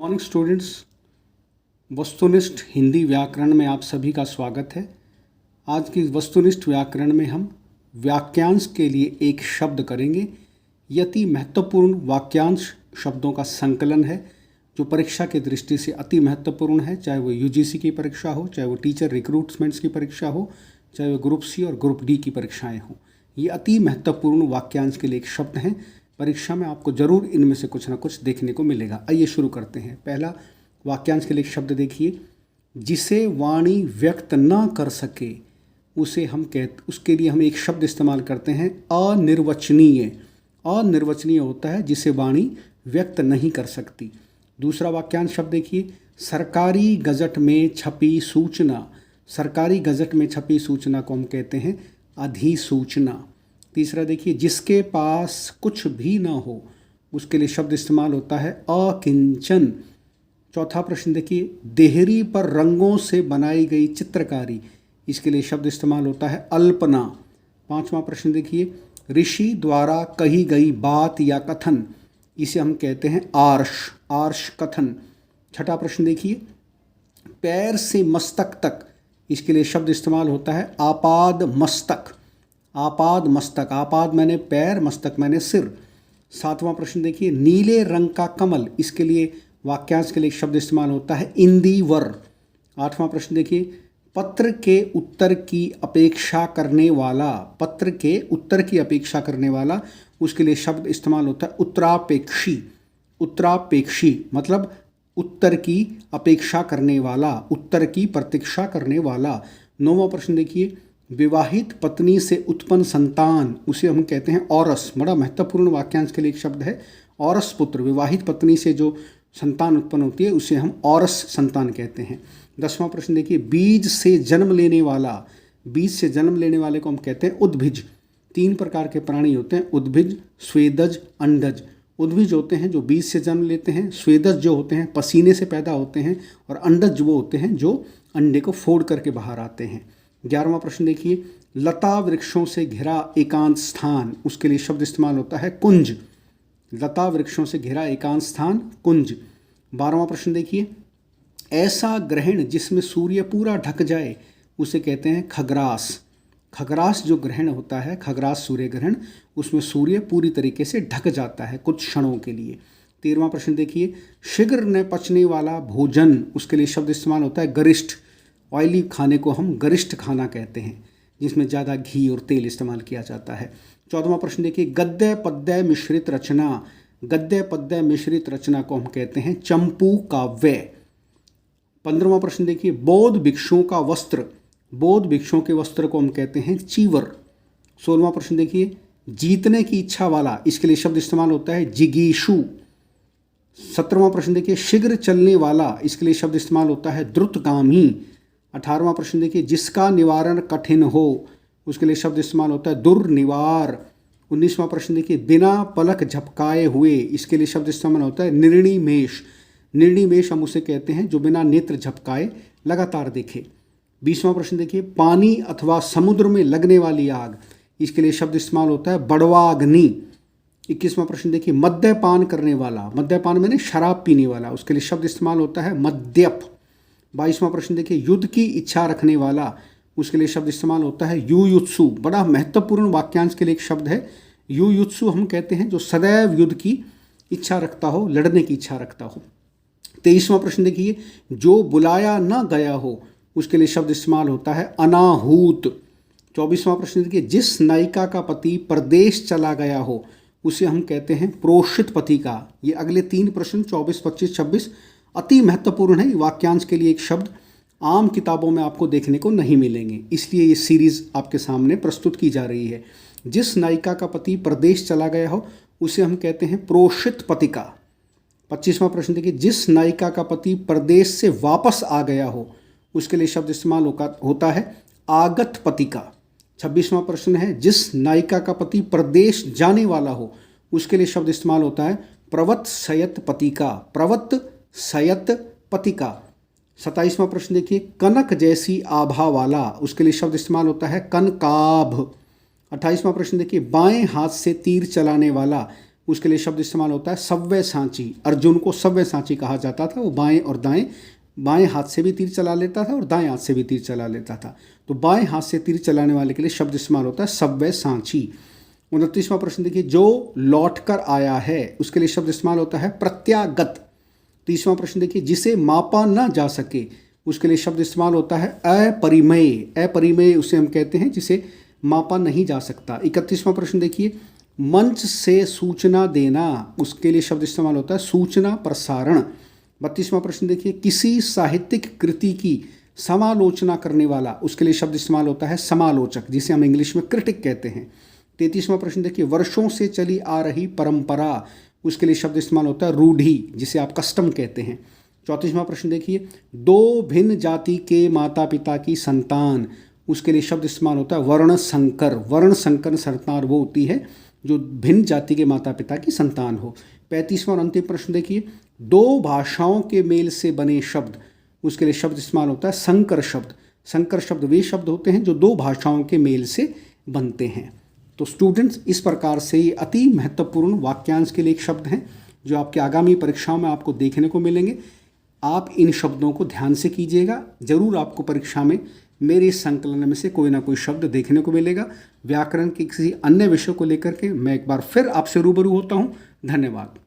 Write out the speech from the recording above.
Morning students, वस्तुनिष्ठ हिंदी व्याकरण में आप सभी का स्वागत है। आज की वस्तुनिष्ठ व्याकरण में हम वाक्यांश के लिए एक शब्द करेंगे। यह अति महत्वपूर्ण वाक्यांश शब्दों का संकलन है जो परीक्षा की दृष्टि से अति महत्वपूर्ण है, चाहे वो यूजीसी की परीक्षा हो, चाहे वो टीचर रिक्रूटमेंट्स की परीक्षा हो, चाहे वो ग्रुप सी और ग्रुप डी की परीक्षाएँ हों। ये अति महत्वपूर्ण वाक्यांश के लिए एक शब्द हैं। परीक्षा में आपको जरूर इनमें से कुछ ना कुछ देखने को मिलेगा। आइए शुरू करते हैं। पहला वाक्यांश के लिए एक शब्द देखिए, जिसे वाणी व्यक्त न कर सके उसे उसके लिए हम एक शब्द इस्तेमाल करते हैं अनिर्वचनीय। अनिर्वचनीय होता है जिसे वाणी व्यक्त नहीं कर सकती। दूसरा वाक्यांश शब्द देखिए, सरकारी गजट में छपी सूचना। सरकारी गजट में छपी सूचना को हम कहते हैं अधिसूचना। तीसरा देखिए, जिसके पास कुछ भी ना हो उसके लिए शब्द इस्तेमाल होता है अकिंचन। चौथा प्रश्न देखिए, देहरी पर रंगों से बनाई गई चित्रकारी, इसके लिए शब्द इस्तेमाल होता है अल्पना। पांचवा प्रश्न देखिए, ऋषि द्वारा कही गई बात या कथन, इसे हम कहते हैं आर्ष, आर्ष कथन। छठा प्रश्न देखिए, पैर से मस्तक तक, इसके लिए शब्द इस्तेमाल होता है आपाद मस्तक। आपाद मस्तक, आपाद मैंने पैर, मस्तक मैंने सिर। सातवां प्रश्न देखिए, नीले रंग का कमल, इसके लिए वाक्यांश के लिए शब्द इस्तेमाल होता है इंदिवर। आठवां प्रश्न देखिए, पत्र के उत्तर की अपेक्षा करने वाला, पत्र के उत्तर की अपेक्षा करने वाला, उसके लिए शब्द इस्तेमाल होता है उत्तरापेक्षी। उत्तरापेक्षी मतलब उत्तर की अपेक्षा करने वाला, उत्तर की प्रतीक्षा करने वाला। नौवां प्रश्न देखिए, विवाहित पत्नी से उत्पन्न संतान, उसे हम कहते हैं औरस। बड़ा महत्वपूर्ण वाक्यांश के लिए एक शब्द है औरस पुत्र। विवाहित पत्नी से जो संतान उत्पन्न होती है उसे हम औरस संतान कहते हैं। 10वां प्रश्न देखिए, बीज से जन्म लेने वाला, बीज से जन्म लेने वाले को हम कहते हैं उद्भिज। 3 प्रकार के प्राणी होते हैं, उद्भिज, स्वेदज, अंडज। उद्भिज होते हैं जो बीज से जन्म लेते हैं, स्वेदज जो होते हैं पसीने से पैदा होते हैं, और अंडज वो होते हैं जो अंडे को फोड़ करके बाहर आते हैं। 11वां प्रश्न देखिए, लता वृक्षों से घिरा एकांत स्थान, उसके लिए शब्द इस्तेमाल होता है कुंज। लता वृक्षों से घिरा एकांत स्थान कुंज। 12वां प्रश्न देखिए, ऐसा ग्रहण जिसमें सूर्य पूरा ढक जाए उसे कहते हैं खग्रास। खग्रास जो ग्रहण होता है, खग्रास सूर्य ग्रहण, उसमें सूर्य पूरी तरीके से ढक जाता है कुछ क्षणों के लिए। 13वां प्रश्न देखिए, शीघ्र न पचने वाला भोजन, उसके लिए शब्द इस्तेमाल होता है गरिष्ठ। ऑयली खाने को हम गरिष्ठ खाना कहते हैं जिसमें ज़्यादा घी और तेल इस्तेमाल किया जाता है। 14वां प्रश्न देखिए, गद्य पद्य मिश्रित रचना। गद्य पद्य मिश्रित रचना को हम कहते हैं चंपू काव्य। 15वां प्रश्न देखिए, बौद्ध भिक्षुओं का वस्त्र, बौद्ध भिक्षुओं के वस्त्र को हम कहते हैं चीवर। 16वां प्रश्न देखिए, जीतने की इच्छा वाला, इसके लिए शब्द इस्तेमाल होता है जिगीषु। 17वां प्रश्न देखिए, शीघ्र चलने वाला, इसके लिए शब्द इस्तेमाल होता है द्रुतगामी। 18वां प्रश्न देखिए, जिसका निवारण कठिन हो, उसके लिए शब्द इस्तेमाल होता है दुर्निवार। 19वां प्रश्न देखिए, बिना पलक झपकाए हुए, इसके लिए शब्द इस्तेमाल होता है निर्णिमेष। निर्णिमेष हम उसे कहते हैं जो बिना नेत्र झपकाए लगातार देखे। 20वां प्रश्न देखिए, पानी अथवा समुद्र में लगने वाली आग, इसके लिए शब्द इस्तेमाल होता है बड़वाग्नि। 21वां प्रश्न देखिए, मद्यपान करने वाला, मद्यपान मैंने शराब पीने वाला, उसके लिए शब्द इस्तेमाल होता है मद्यप। 22वां प्रश्न देखिए, युद्ध की इच्छा रखने वाला, उसके लिए शब्द इस्तेमाल होता है युयुत्सु। बड़ा महत्वपूर्ण वाक्यांश के लिए एक शब्द है युयुत्सु, हम कहते हैं जो सदैव युद्ध की इच्छा रखता हो, लड़ने की इच्छा रखता हो। 23वां प्रश्न देखिए, जो बुलाया न गया हो, उसके लिए शब्द इस्तेमाल होता है अनाहूत। 24वां प्रश्न देखिए, जिस नायिका का पति परदेश चला गया हो उसे हम कहते हैं प्रोषित पति का। ये अगले 3 प्रश्न 24, 25, 26 अति महत्वपूर्ण है। वाक्यांश के लिए एक शब्द आम किताबों में आपको देखने को नहीं मिलेंगे, इसलिए ये सीरीज आपके सामने प्रस्तुत की जा रही है। जिस नायिका का पति प्रदेश चला गया हो उसे हम कहते हैं प्रोषित पति का। 25वां प्रश्न देखिए, जिस नायिका का पति प्रदेश से वापस आ गया हो उसके लिए शब्द इस्तेमाल होता है आगत पति का। 26वां प्रश्न है, जिस नायिका का पति प्रदेश जाने वाला हो उसके लिए शब्द इस्तेमाल होता है प्रवत्सयत पति का। प्रवत्सयत पति का। 27वां प्रश्न देखिए, कनक जैसी आभा वाला, उसके लिए शब्द इस्तेमाल होता है कनकाभ। 28वां प्रश्न देखिए, बाएं हाथ से तीर चलाने वाला, उसके लिए शब्द इस्तेमाल होता है सव्यसाची। अर्जुन को सव्यसाची कहा जाता था। वो बाएं और दाएं, बाएं हाथ से भी तीर चला लेता था और दाएं हाथ से भी तीर चला लेता था। तो बाएं हाथ से तीर चलाने वाले के लिए शब्द इस्तेमाल होता है सव्यसाची। 29वां प्रश्न देखिए, जो लौट कर आया है उसके लिए शब्द इस्तेमाल होता है प्रत्यागत। 30वां प्रश्न देखिए, जिसे मापा न जा सके उसके लिए शब्द इस्तेमाल होता है अपरिमेय। अपरिमेय उसे हम कहते हैं जिसे मापा नहीं जा सकता। 31वां प्रश्न देखिए, मंच से सूचना देना उसके लिए शब्द इस्तेमाल होता है सूचना प्रसारण। 32वां प्रश्न देखिए, किसी साहित्यिक कृति की समालोचना करने वाला उसके लिए शब्द इस्तेमाल होता है समालोचक, जिसे हम इंग्लिश में क्रिटिक कहते हैं। 33वां प्रश्न देखिए, वर्षों से चली आ रही परंपरा उसके लिए शब्द इस्तेमाल होता है रूढ़ि, जिसे आप कस्टम कहते हैं। 34वां प्रश्न देखिए, दो भिन्न जाति के माता पिता की संतान उसके लिए शब्द इस्तेमाल होता है वर्ण संकर। वर्ण संकर संतान वो होती है जो भिन्न जाति के माता पिता की संतान हो। 35वां और अंतिम प्रश्न देखिए, दो भाषाओं के मेल से बने शब्द उसके लिए शब्द इस्तेमाल होता है संकर शब्द। संकर शब्द वे शब्द होते हैं जो दो भाषाओं के मेल से बनते हैं। तो स्टूडेंट्स, इस प्रकार से ये अति महत्वपूर्ण वाक्यांश के लिए एक शब्द हैं जो आपके आगामी परीक्षाओं में आपको देखने को मिलेंगे। आप इन शब्दों को ध्यान से कीजिएगा, जरूर आपको परीक्षा में मेरे इस संकलन में से कोई ना कोई शब्द देखने को मिलेगा। व्याकरण के किसी अन्य विषय को लेकर के मैं एक बार फिर आपसे रूबरू होता हूँ। धन्यवाद।